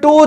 2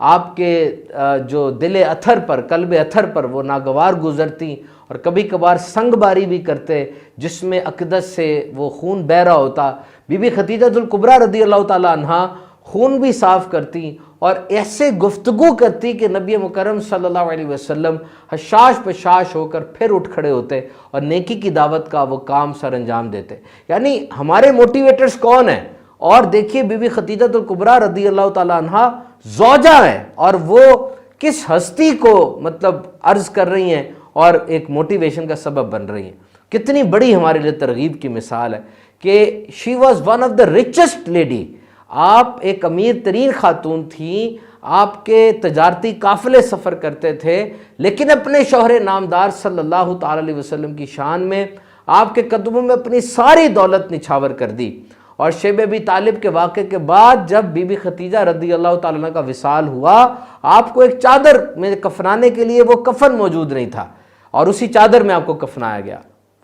آپ کے جو دل اتھر پر، قلب اتھر پر وہ ناگوار گزرتی اور کبھی کبھار سنگ باری بھی کرتے جس میں اقدس سے وہ خون بہہ رہا ہوتا۔ بی بی خدیجہ الکبریٰ رضی اللہ تعالی عنہا خون بھی صاف کرتی اور ایسے گفتگو کرتی کہ نبی مکرم صلی اللہ علیہ وسلم حشاش پشاش ہو کر پھر اٹھ کھڑے ہوتے اور نیکی کی دعوت کا وہ کام سر انجام دیتے۔ یعنی ہمارے موٹیویٹرز کون ہیں؟ اور دیکھیے بی بی خدیجہ الکبریٰ رضی اللہ تعالی عنہا زوجہ ہیں اور وہ کس ہستی کو مطلب عرض کر رہی ہیں اور ایک موٹیویشن کا سبب بن رہی ہیں۔ کتنی بڑی ہمارے لیے ترغیب کی مثال ہے کہ she was one of the richest lady, آپ ایک امیر ترین خاتون تھیں، آپ کے تجارتی قافلے سفر کرتے تھے، لیکن اپنے شوہر نامدار صلی اللہ تعالی علیہ وسلم کی شان میں آپ کے قدموں میں اپنی ساری دولت نچھاور کر دی۔ اور شیب ابی طالب کے واقعے کے بعد جب بی بی خدیجہ رضی اللہ تعالیٰ عنہ کا وصال ہوا، آپ کو ایک چادر میں کفنانے کے لیے وہ کفن موجود نہیں تھا اور اسی چادر میں آپ کو کفنایا گیا۔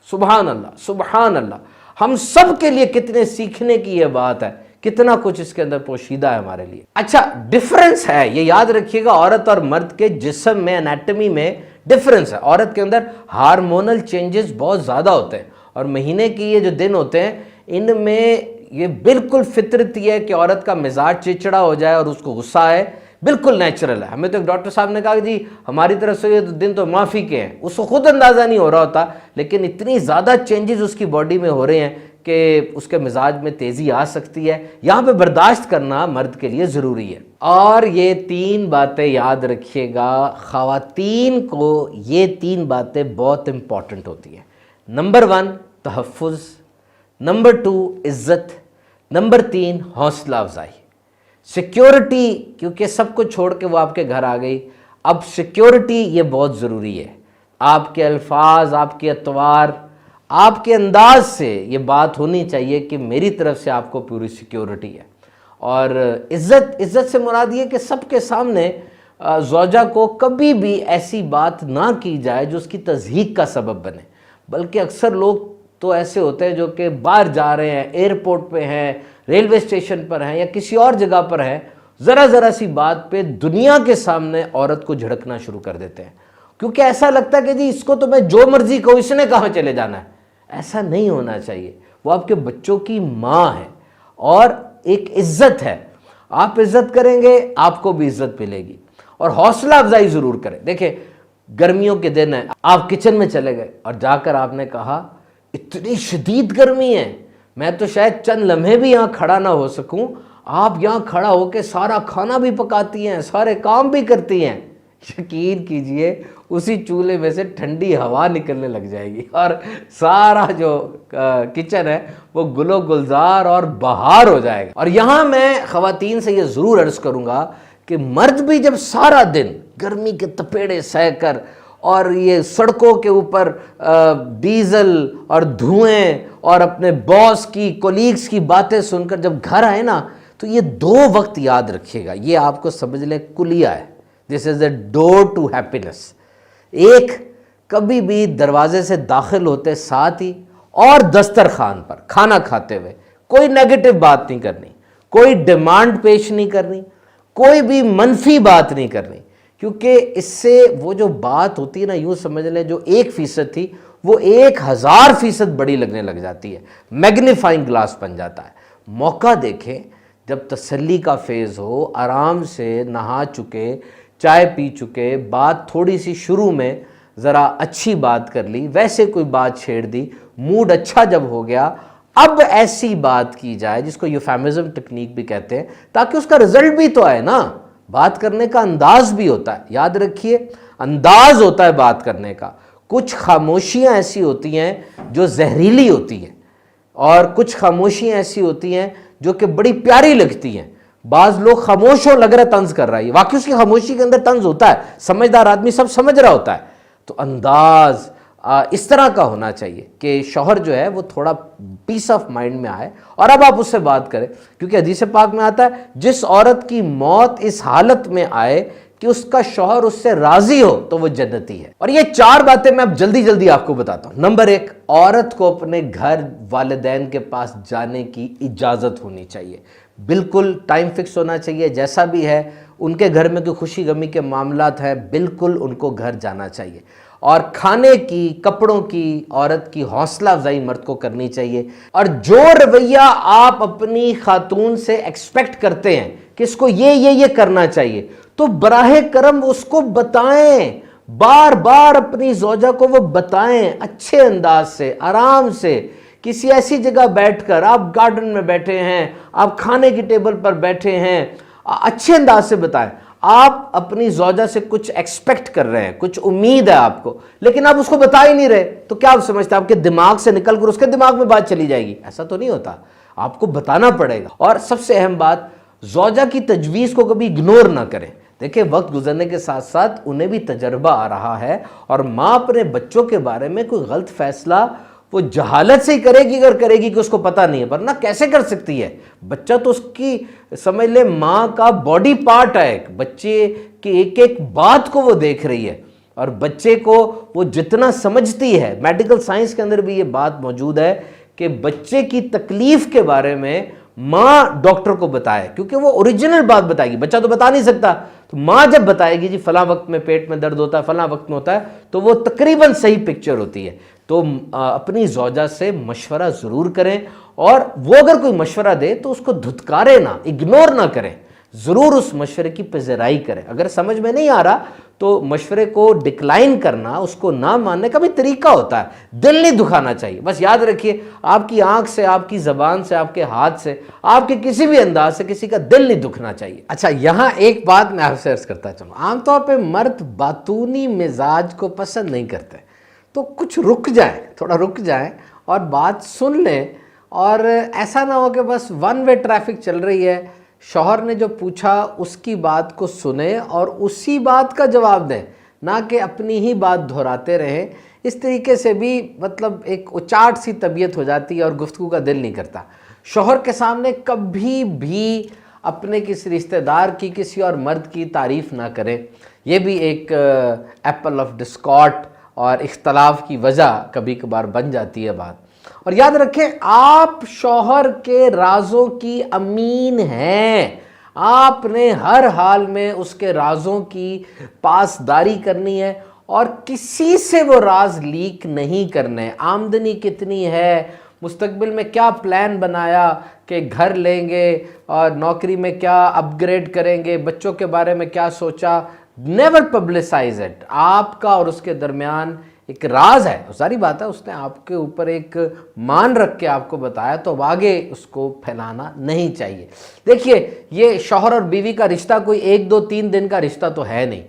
سبحان اللہ، سبحان اللہ۔ ہم سب کے لیے کتنے سیکھنے کی یہ بات ہے، کتنا کچھ اس کے اندر پوشیدہ ہے ہمارے لیے۔ اچھا، ڈیفرنس ہے، یہ یاد رکھیے گا، عورت اور مرد کے جسم میں، انیٹمی میں ڈیفرنس ہے۔ عورت کے اندر ہارمونل چینجز بہت زیادہ ہوتے ہیں اور مہینے کی یہ جو دن ہوتے ہیں ان میں یہ بالکل فطرتی ہے کہ عورت کا مزاج چڑچڑا ہو جائے اور اس کو غصہ آئے، بالکل نیچرل ہے۔ ہمیں تو ایک ڈاکٹر صاحب نے کہا کہ جی ہماری طرف سے یہ دن تو معافی کے ہیں، اس کو خود اندازہ نہیں ہو رہا ہوتا، لیکن اتنی زیادہ چینجز اس کی باڈی میں ہو رہے ہیں کہ اس کے مزاج میں تیزی آ سکتی ہے۔ یہاں پہ برداشت کرنا مرد کے لیے ضروری ہے۔ اور یہ تین باتیں یاد رکھیے گا، خواتین کو یہ تین باتیں بہت امپورٹنٹ ہوتی ہیں۔ نمبر 1 تحفظ، نمبر 2 عزت، نمبر 3 حوصلہ افزائی، سیکیورٹی، کیونکہ سب کو چھوڑ کے وہ آپ کے گھر آ گئی، اب سیکیورٹی یہ بہت ضروری ہے۔ آپ کے الفاظ، آپ کے اطوار، آپ کے انداز سے یہ بات ہونی چاہیے کہ میری طرف سے آپ کو پوری سیکیورٹی ہے۔ اور عزت سے مراد یہ کہ سب کے سامنے زوجہ کو کبھی بھی ایسی بات نہ کی جائے جو اس کی تضحیک کا سبب بنے، بلکہ اکثر لوگ تو ایسے ہوتے ہیں جو کہ باہر جا رہے ہیں، ایئرپورٹ پہ ہیں، ریلوے اسٹیشن پر ہیں یا کسی اور جگہ پر ہیں، ذرا سی بات پہ دنیا کے سامنے عورت کو جھڑکنا شروع کر دیتے ہیں، کیونکہ ایسا لگتا ہے کہ جی اس کو تو میں جو مرضی کہوں، اس نے کہاں چلے جانا ہے۔ ایسا نہیں ہونا چاہیے، وہ آپ کے بچوں کی ماں ہے اور ایک عزت ہے، آپ عزت کریں گے آپ کو بھی عزت ملے گی۔ اور حوصلہ افزائی ضرور کریں۔ دیکھیں گرمیوں کے دن ہیں، آپ کچن میں چلے گئے اور جا کر آپ نے کہا اتنی شدید گرمی ہے، میں تو شاید چند لمحے بھی یہاں کھڑا نہ ہو سکوں، آپ یہاں کھڑا ہو کے سارا کھانا بھی پکاتی ہیں، سارے کام بھی کرتی ہیں، یقین کیجئے اسی چولہے میں سے ٹھنڈی ہوا نکلنے لگ جائے گی اور سارا جو کچن ہے وہ گل و گلزار اور بہار ہو جائے گا۔ اور یہاں میں خواتین سے یہ ضرور عرض کروں گا کہ مرد بھی جب سارا دن گرمی کے تپیڑے سہ کر اور یہ سڑکوں کے اوپر ڈیزل اور دھوئیں اور اپنے باس کی، کولیگز کی باتیں سن کر جب گھر آئے نا، تو یہ 2 وقت یاد رکھیے گا، یہ آپ کو سمجھ لیں کلیہ ہے، this is a door to happiness. ایک، کبھی بھی دروازے سے داخل ہوتے ساتھ ہی اور دسترخوان پر کھانا کھاتے ہوئے کوئی نیگیٹو بات نہیں کرنی، کوئی ڈیمانڈ پیش نہیں کرنی، کوئی بھی منفی بات نہیں کرنی، کیونکہ اس سے وہ جو بات ہوتی ہے نا، یوں سمجھ لیں جو 1% تھی وہ 1000% بڑی لگنے لگ جاتی ہے، میگنیفائنگ گلاس بن جاتا ہے۔ موقع دیکھیں جب تسلی کا فیز ہو، آرام سے نہا چکے، چائے پی چکے، بات تھوڑی سی شروع میں ذرا اچھی بات کر لی، ویسے کوئی بات چھیڑ دی، موڈ اچھا جب ہو گیا، اب ایسی بات کی جائے جس کو یوفیمزم ٹیکنیک بھی کہتے ہیں، تاکہ اس کا رزلٹ بھی تو آئے نا۔ بات کرنے کا انداز بھی ہوتا ہے، یاد رکھیے انداز ہوتا ہے بات کرنے کا۔ کچھ خاموشیاں ایسی ہوتی ہیں جو زہریلی ہوتی ہیں اور کچھ خاموشیاں ایسی ہوتی ہیں جو کہ بڑی پیاری لگتی ہیں۔ بعض لوگ خاموش ہو لگ رہا ہے طنز کر رہا ہے، واقعی اس کی خاموشی کے اندر طنز ہوتا ہے، سمجھدار آدمی سب سمجھ رہا ہوتا ہے۔ تو انداز اس طرح کا ہونا چاہیے کہ شوہر جو ہے وہ تھوڑا پیس آف مائنڈ میں آئے اور اب آپ اس سے بات کریں، کیونکہ حدیث پاک میں آتا ہے جس عورت کی موت اس حالت میں آئے کہ اس کا شوہر اس سے راضی ہو تو وہ جنتی ہے. اور یہ 4 باتیں میں اب جلدی جلدی آپ کو بتاتا ہوں. نمبر 1، عورت کو اپنے گھر والدین کے پاس جانے کی اجازت ہونی چاہیے. بالکل ٹائم فکس ہونا چاہیے. جیسا بھی ہے ان کے گھر میں کوئی خوشی غمی کے معاملات ہیں، بالکل ان کو گھر جانا چاہیے. اور کھانے کی، کپڑوں کی عورت کی حوصلہ افزائی مرد کو کرنی چاہیے. اور جو رویہ آپ اپنی خاتون سے ایکسپیکٹ کرتے ہیں کہ اس کو یہ کرنا چاہیے، تو براہ کرم اس کو بتائیں. بار بار اپنی زوجہ کو وہ بتائیں، اچھے انداز سے، آرام سے، کسی ایسی جگہ بیٹھ کر. آپ گارڈن میں بیٹھے ہیں، آپ کھانے کی ٹیبل پر بیٹھے ہیں، اچھے انداز سے بتائیں. آپ اپنی زوجہ سے کچھ ایکسپیکٹ کر رہے ہیں، کچھ امید ہے آپ کو، لیکن آپ اس کو بتا ہی نہیں رہے، تو کیا آپ سمجھتے ہیں آپ کے دماغ سے نکل کر اس کے دماغ میں بات چلی جائے گی؟ ایسا تو نہیں ہوتا. آپ کو بتانا پڑے گا. اور سب سے اہم بات، زوجہ کی تجویز کو کبھی اگنور نہ کریں. دیکھیں وقت گزرنے کے ساتھ ساتھ انہیں بھی تجربہ آ رہا ہے، اور ماں اپنے بچوں کے بارے میں کوئی غلط فیصلہ وہ جہالت سے ہی کرے گی، اگر کرے گی کہ اس کو پتہ نہیں ہے، ورنہ کیسے کر سکتی ہے؟ بچہ تو اس کی سمجھ لے ماں کا باڈی پارٹ ہے. بچے کی ایک ایک بات کو وہ دیکھ رہی ہے، اور بچے کو وہ جتنا سمجھتی ہے، میڈیکل سائنس کے اندر بھی یہ بات موجود ہے کہ بچے کی تکلیف کے بارے میں ماں ڈاکٹر کو بتائے، کیونکہ وہ اوریجنل بات بتائے گی. بچہ تو بتا نہیں سکتا، تو ماں جب بتائے گی جی فلاں وقت میں پیٹ میں درد ہوتا ہے، فلاں وقت میں ہوتا ہے، تو وہ تقریباً صحیح پکچر ہوتی ہے. تو اپنی زوجہ سے مشورہ ضرور کریں، اور وہ اگر کوئی مشورہ دے تو اس کو دھتکارے نہ، اگنور نہ کریں. ضرور اس مشورے کی پذیرائی کریں. اگر سمجھ میں نہیں آ رہا تو مشورے کو ڈکلائن کرنا، اس کو نہ ماننے کا بھی طریقہ ہوتا ہے. دل نہیں دکھانا چاہیے. بس یاد رکھیے، آپ کی آنکھ سے، آپ کی زبان سے، آپ کے ہاتھ سے، آپ کے کسی بھی انداز سے کسی کا دل نہیں دکھنا چاہیے. اچھا، یہاں ایک بات میں آپ سے عرض کرتا چلوں. عام طور پہ مرد باتونی مزاج کو پسند نہیں کرتے، تو کچھ رک جائیں، تھوڑا رک جائیں اور بات سن لیں. اور ایسا نہ ہو کہ بس ون وے ٹریفک چل رہی ہے، شوہر نے جو پوچھا اس کی بات کو سنیں اور اسی بات کا جواب دیں، نہ کہ اپنی ہی بات دہراتے رہیں. اس طریقے سے بھی مطلب ایک اچاٹ سی طبیعت ہو جاتی ہے اور گفتگو کا دل نہیں کرتا. شوہر کے سامنے کبھی بھی اپنے کسی رشتہ دار کی، کسی اور مرد کی تعریف نہ کریں. یہ بھی ایک ایپل آف ڈسکارڈ اور اختلاف کی وجہ کبھی کبھار بن جاتی ہے بات. اور یاد رکھیں، آپ شوہر کے رازوں کی امین ہیں. آپ نے ہر حال میں اس کے رازوں کی پاسداری کرنی ہے، اور کسی سے وہ راز لیک نہیں کرنے. آمدنی کتنی ہے، مستقبل میں کیا پلان بنایا کہ گھر لیں گے اور نوکری میں کیا اپ گریڈ کریں گے، بچوں کے بارے میں کیا سوچا، نیور پبلسائز اٹ. آپ کا اور اس کے درمیان ایک راز ہے. ساری بات ہے، اس نے آپ کے اوپر ایک مان رکھ کے آپ کو بتایا، تو اب آگے اس کو پھیلانا نہیں چاہیے. دیکھیے، یہ شوہر اور بیوی کا رشتہ کوئی 1 2 3 دن کا رشتہ تو ہے نہیں.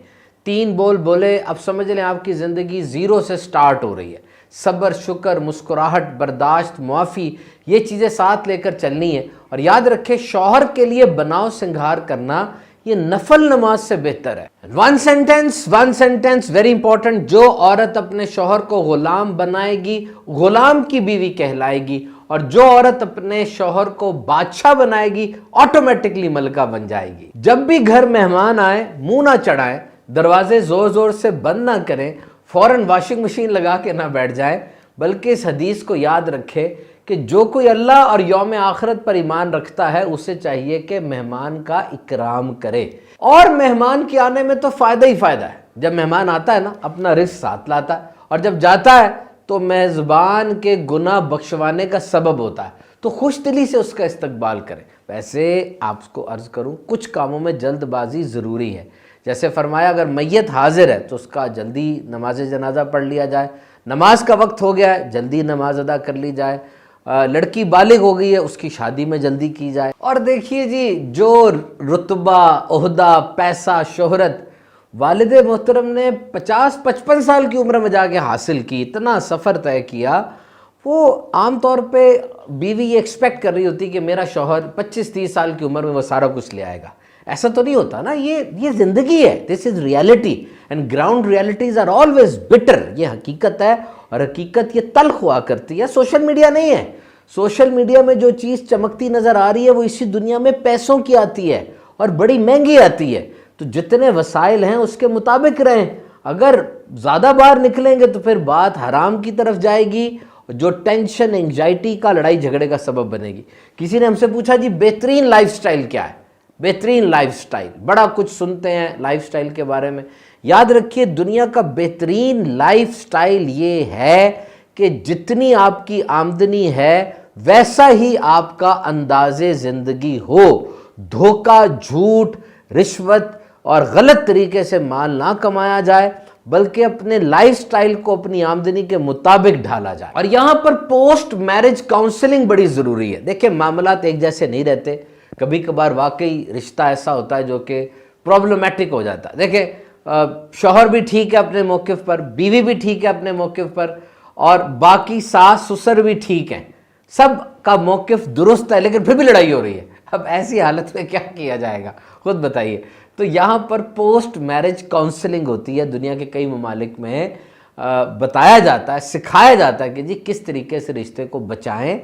3 بول بولے، اب سمجھ لیں آپ کی زندگی زیرو سے سٹارٹ ہو رہی ہے. صبر، شکر، مسکراہٹ، برداشت، معافی، یہ چیزیں ساتھ لے کر چلنی ہے. اور یاد رکھیں، شوہر کے لیے بناؤ سنگھار کرنا یہ نفل نماز سے بہتر ہے. One sentence very important. جو عورت اپنے شوہر کو غلام بنائے گی، غلام کی بیوی کہلائے گی. اور جو عورت اپنے شوہر کو بادشاہ بنائے گی، آٹومیٹکلی ملکہ بن جائے گی. جب بھی گھر مہمان آئے، منہ نہ چڑھائیں، دروازے زور زور سے بند نہ کریں، فوراً واشنگ مشین لگا کے نہ بیٹھ جائیں، بلکہ اس حدیث کو یاد رکھے کہ جو کوئی اللہ اور یوم آخرت پر ایمان رکھتا ہے، اسے چاہیے کہ مہمان کا اکرام کرے. اور مہمان کے آنے میں تو فائدہ ہی فائدہ ہے. جب مہمان آتا ہے نا، اپنا رزق ساتھ لاتا ہے، اور جب جاتا ہے تو میزبان کے گناہ بخشوانے کا سبب ہوتا ہے. تو خوش دلی سے اس کا استقبال کریں. ویسے آپ کو عرض کروں، کچھ کاموں میں جلد بازی ضروری ہے. جیسے فرمایا، اگر میت حاضر ہے تو اس کا جلدی نماز جنازہ پڑھ لیا جائے. نماز کا وقت ہو گیا ہے، جلدی نماز ادا کر لی جائے. لڑکی بالغ ہو گئی ہے، اس کی شادی میں جلدی کی جائے. اور دیکھیے جی، جو رتبہ، عہدہ، پیسہ، شہرت والد محترم نے 50-55 سال کی عمر میں جا کے حاصل کی، اتنا سفر طے کیا، وہ عام طور پہ بیوی یہ ایکسپیکٹ کر رہی ہوتی کہ میرا شوہر 25-30 سال کی عمر میں وہ سارا کچھ لے آئے گا. ایسا تو نہیں ہوتا نا. یہ زندگی ہے. This is reality, and ground realities are always bitter. یہ حقیقت ہے، اور حقیقت یہ تلخ ہوا کرتی ہے. سوشل میڈیا نہیں ہے. سوشل میڈیا میں جو چیز چمکتی نظر آ رہی ہے وہ اسی دنیا میں پیسوں کی آتی ہے، اور بڑی مہنگی آتی ہے. تو تو جتنے وسائل ہیں اس کے مطابق رہیں. اگر زیادہ باہر نکلیں گے تو پھر بات حرام کی طرف جائے گی, جو ٹینشن انگزائٹی کا لڑائی جھگڑے کا سبب بنے گی. کسی نے ہم سے پوچھا جی بہترین لائف سٹائل کیا ہے؟ بہترین لائف سٹائل, بڑا کچھ سنتے ہیں لائف سٹائل کے بارے میں. یاد رکھیے دنیا کا بہترین لائف سٹائل یہ ہے کہ جتنی آپ کی آمدنی ہے ویسا ہی آپ کا انداز زندگی ہو. دھوکہ, جھوٹ, رشوت اور غلط طریقے سے مال نہ کمایا جائے, بلکہ اپنے لائف سٹائل کو اپنی آمدنی کے مطابق ڈھالا جائے. اور یہاں پر پوسٹ میرج کاؤنسلنگ بڑی ضروری ہے. دیکھیں معاملات ایک جیسے نہیں رہتے, کبھی کبھار واقعی رشتہ ایسا ہوتا ہے جو کہ پرابلمٹک ہو جاتا ہے. دیکھیں شوہر بھی ٹھیک ہے اپنے موقف پر, بیوی بھی ٹھیک ہے اپنے موقف پر, اور باقی ساس سسر بھی ٹھیک ہیں, سب کا موقف درست ہے, لیکن پھر بھی لڑائی ہو رہی ہے. اب ایسی حالت میں کیا کیا جائے گا خود بتائیے. تو یہاں پر پوسٹ میرج کاؤنسلنگ ہوتی ہے. دنیا کے کئی ممالک میں بتایا جاتا ہے, سکھایا جاتا ہے کہ جی کس طریقے سے رشتے کو بچائیں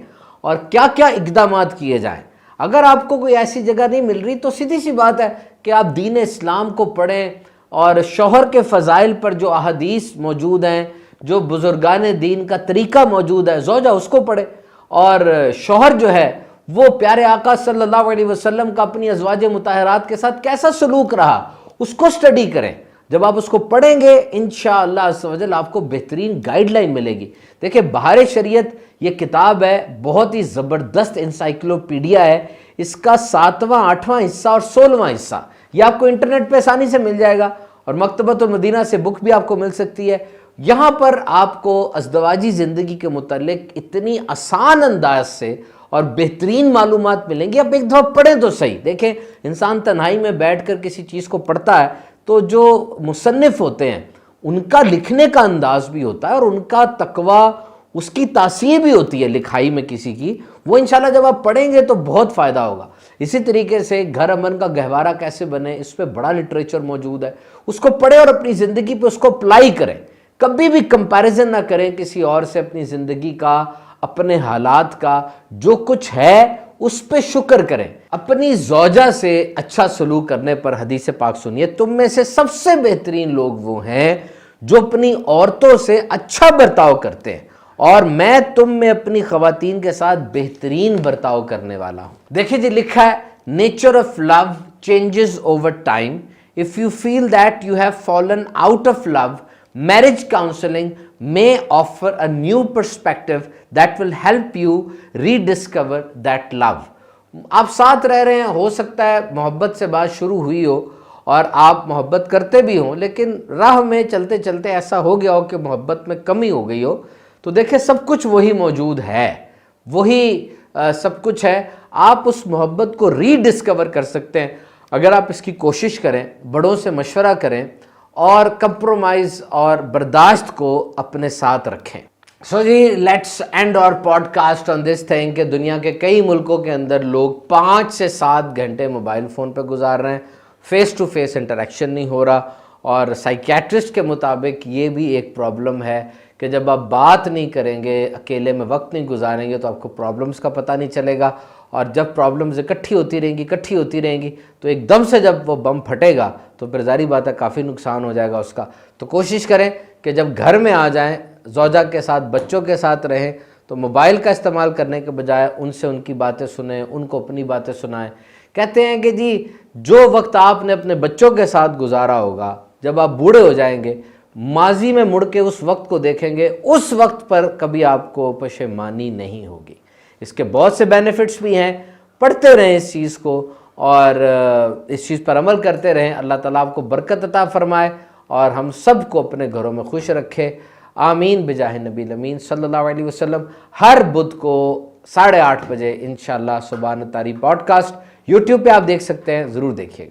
اور کیا کیا اقدامات کیے جائیں. اگر آپ کو کوئی ایسی جگہ نہیں مل رہی تو سیدھی سی بات ہے کہ آپ دین اسلام کو پڑھیں, اور شوہر کے فضائل پر جو احادیث موجود ہیں, جو بزرگان دین کا طریقہ موجود ہے, زوجہ اس کو پڑھے, اور شوہر جو ہے وہ پیارے آقا صلی اللہ علیہ وسلم کا اپنی ازواج مطہرات کے ساتھ کیسا سلوک رہا اس کو سٹڈی کریں. جب آپ اس کو پڑھیں گے انشاءاللہ عز و جل آپ کو بہترین گائیڈ لائن ملے گی. دیکھیں بہار شریعت یہ کتاب ہے, بہت ہی زبردست انسائکلوپیڈیا ہے. اس کا 7واں 8واں حصہ اور 16واں حصہ یہ آپ کو انٹرنیٹ پہ آسانی سے مل جائے گا, اور مکتبۃ المدینہ سے بک بھی آپ کو مل سکتی ہے. یہاں پر آپ کو ازدواجی زندگی کے متعلق اتنی آسان انداز سے اور بہترین معلومات ملیں گی. آپ ایک دفعہ پڑھیں تو صحیح. دیکھیں انسان تنہائی میں بیٹھ کر کسی چیز کو پڑھتا ہے تو جو مصنف ہوتے ہیں ان کا لکھنے کا انداز بھی ہوتا ہے, اور ان کا تقویٰ, اس کی تاثیر بھی ہوتی ہے لکھائی میں کسی کی, وہ انشاءاللہ جب آپ پڑھیں گے تو بہت فائدہ ہوگا. اسی طریقے سے گھر امن کا گہوارہ کیسے بنے, اس پہ بڑا لٹریچر موجود ہے, اس کو پڑھیں اور اپنی زندگی پہ اس کو اپلائی کریں. کبھی بھی کمپیریزن نہ کریں کسی اور سے اپنی زندگی کا, اپنے حالات کا. جو کچھ ہے اس پہ شکر کریں. اپنی زوجہ سے اچھا سلوک کرنے پر حدیث پاک سنیے, تم میں سے سب سے بہترین لوگ وہ ہیں جو اپنی عورتوں سے اچھا برتاؤ کرتے ہیں, اور میں تم میں اپنی خواتین کے ساتھ بہترین برتاؤ کرنے والا ہوں. دیکھیں جی لکھا ہے, nature of love changes over time. If you feel that you have fallen out of love, marriage counseling may offer a new perspective that will help you rediscover that love. آپ ساتھ رہ رہے ہیں, ہو سکتا ہے محبت سے بات شروع ہوئی ہو اور آپ محبت کرتے بھی ہوں, لیکن راہ میں چلتے چلتے ایسا ہو گیا ہو کہ محبت میں کمی ہو گئی ہو. تو دیکھیں سب کچھ وہی موجود ہے, وہی سب کچھ ہے. آپ اس محبت کو ری ڈسکور کر سکتے ہیں اگر آپ اس کی کوشش کریں, بڑوں سے مشورہ کریں, اور کمپرومائز اور برداشت کو اپنے ساتھ رکھیں. سو جی let's end our podcast on this thing کہ دنیا کے کئی ملکوں کے اندر لوگ 5 سے 7 گھنٹے موبائل فون پہ گزار رہے ہیں, فیس ٹو فیس انٹریکشن نہیں ہو رہا. اور سائیکیٹرسٹ کے مطابق یہ بھی ایک پرابلم ہے کہ جب آپ بات نہیں کریں گے, اکیلے میں وقت نہیں گزاریں گے تو آپ کو پرابلمس کا پتہ نہیں چلے گا, اور جب پرابلمز اکٹھی ہوتی رہیں گی تو ایک دم سے جب وہ بم پھٹے گا تو پھر ظاہری بات ہے کافی نقصان ہو جائے گا اس کا. تو کوشش کریں کہ جب گھر میں آ جائیں, زوجہ کے ساتھ, بچوں کے ساتھ رہیں, تو موبائل کا استعمال کرنے کے بجائے ان سے ان کی باتیں سنیں, ان کو اپنی باتیں سنائیں. کہتے ہیں کہ جی جو وقت آپ نے اپنے بچوں کے ساتھ گزارا ہوگا, جب آپ بوڑھے ہو جائیں گے, ماضی میں مڑ کے اس وقت کو دیکھیں گے, اس وقت پر کبھی آپ کو پشیمانی نہیں ہوگی. اس کے بہت سے بینیفٹس بھی ہیں, پڑھتے رہیں اس چیز کو اور اس چیز پر عمل کرتے رہیں. اللہ تعالیٰ آپ کو برکت عطا فرمائے اور ہم سب کو اپنے گھروں میں خوش رکھے. آمین بجاہ نبی الامین صلی اللہ علیہ وسلم. ہر بدھ کو 8:30 بجے انشاءاللہ سبحان تاری پوڈ کاسٹ یوٹیوب پہ آپ دیکھ سکتے ہیں, ضرور دیکھیے گا.